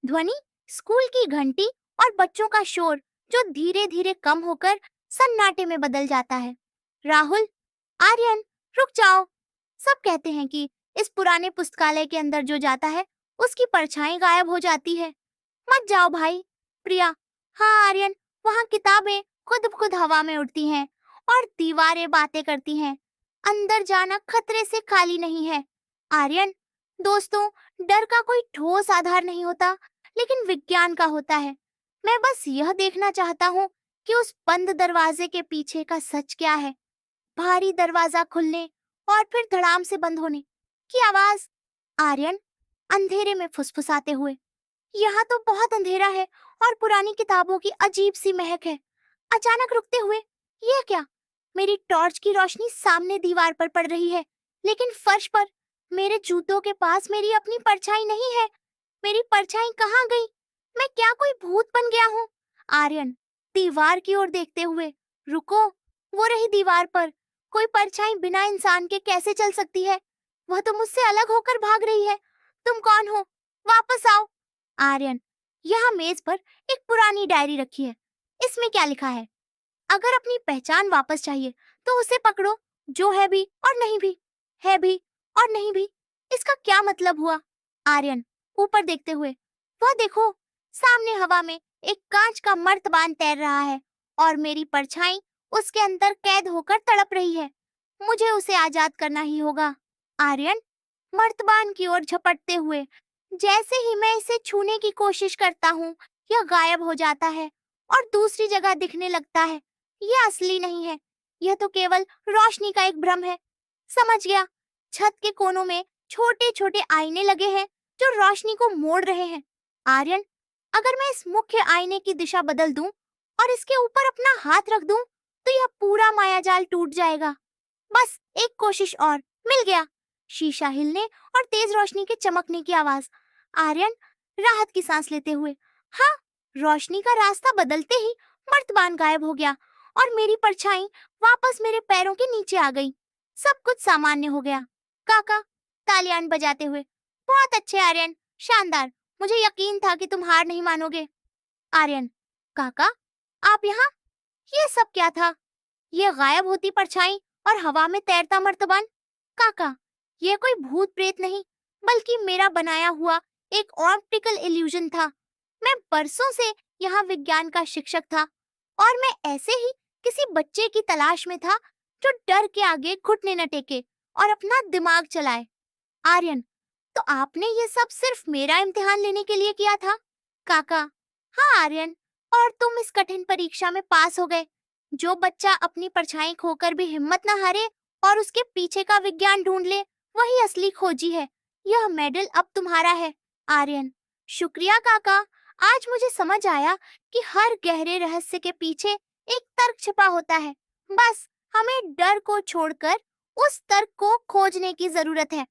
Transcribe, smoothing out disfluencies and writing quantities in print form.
ध्वनि, स्कूल की घंटी और बच्चों का शोर जो धीरे धीरे कम होकर सन्नाटे में बदल जाता है। राहुल, आर्यन, रुक जाओ। सब कहते हैं कि इस पुराने पुस्तकालय के अंदर जो जाता है उसकी परछाई गायब हो जाती है। मत जाओ भाई। प्रिया, हाँ आर्यन, वहाँ किताबें खुद ब खुद हवा में उड़ती हैं और दीवारें बातें करती हैं। अंदर जाना खतरे से खाली नहीं है। आर्यन, दोस्तों, डर का कोई ठोस आधार नहीं होता, लेकिन विज्ञान का होता है। मैं बस यह देखना चाहता हूँ कि उस बंद दरवाजे के पीछे का सच क्या है। भारी दरवाजा खुलने और फिर धड़ाम से बंद होने की आवाज। आर्यन, अंधेरे में फुसफुसाते हुए, यहाँ तो बहुत अंधेरा है और पुरानी किताबों की अजीब सी महक है। अचानक रुकते हुए, यह क्या? मेरी टॉर्च की रोशनी सामने दीवार पर पड़ रही है, लेकिन फर्श पर मेरे जूतों के पास मेरी अपनी परछाई नहीं है। मेरी परछाई कहाँ गई? मैं क्या कोई भूत बन गया हूँ? आर्यन, दीवार की ओर देखते हुए, रुको, वो रही दीवार पर। कोई परछाई बिना इंसान के कैसे चल सकती है? वह तो मुझसे अलग होकर भाग रही है। तुम कौन हो? वापस आओ। आर्यन, यहाँ मेज पर एक पुरानी डायरी रखी है। इसमें क्या लिखा है? अगर अपनी पहचान वापस चाहिए तो उसे पकड़ो, जो है भी और नहीं भी, है भी और नहीं भी। इसका क्या मतलब हुआ? आर्यन, ऊपर देखते हुए, वह देखो, सामने हवा में एक कांच का मर्तबान तैर रहा है और मेरी परछाई उसके अंदर कैद होकर तड़प रही है। मुझे उसे आजाद करना ही होगा। आर्यन, मर्तबान की ओर झपटते हुए, जैसे ही मैं इसे छूने की कोशिश करता हूँ, यह गायब हो जाता है और दूसरी जगह दिखने लगता है। यह असली नहीं है, यह तो केवल रोशनी का एक भ्रम है। समझ गया। छत के कोनों में छोटे छोटे आईने लगे हैं जो रोशनी को मोड़ रहे हैं। आर्यन, अगर मैं इस मुख्य आईने की दिशा बदल दूं और इसके ऊपर अपना हाथ रख दूं, तो यह पूरा मायाजाल टूट जाएगा। बस एक कोशिश और। मिल गया। शीशा हिलने और तेज रोशनी के चमकने की आवाज। आर्यन, राहत की सांस लेते हुए, हाँ, रोशनी का रास्ता बदलते ही मर्तबान गायब हो गया और मेरी परछाई वापस मेरे पैरों के नीचे आ गई। सब कुछ सामान्य हो गया। काका, तालियां बजाते हुए, बहुत अच्छे आर्यन, शानदार। मुझे यकीन था कि तुम हार नहीं मानोगे। आर्यन, काका, आप यहाँ? ये सब क्या था? ये गायब होती परछाई और हवा में तैरता मर्तबान? काका, ये कोई भूत प्रेत नहीं, बल्कि मेरा बनाया हुआ एक ऑप्टिकल इल्यूजन था। मैं बरसों से यहाँ विज्ञान का शिक्षक था और मैं ऐसे ही किसी बच्चे की तलाश में था जो डर के आगे घुटने न टेके और अपना दिमाग चलाए। आर्यन, तो आपने ये सब सिर्फ मेरा इम्तिहान लेने के लिए किया था? काका, हाँ आर्यन, और तुम इस कठिन परीक्षा में पास हो गए। जो बच्चा अपनी परछाई खोकर भी हिम्मत न हारे और उसके पीछे का विज्ञान ढूंढ ले, वही असली खोजी है। यह मेडल अब तुम्हारा है। आर्यन, शुक्रिया काका। आज मुझे समझ आया कि हर गहरे रहस्य के पीछे एक तर्क छिपा होता है। बस हमें डर को छोड़कर उस तर्क को खोजने की जरूरत है।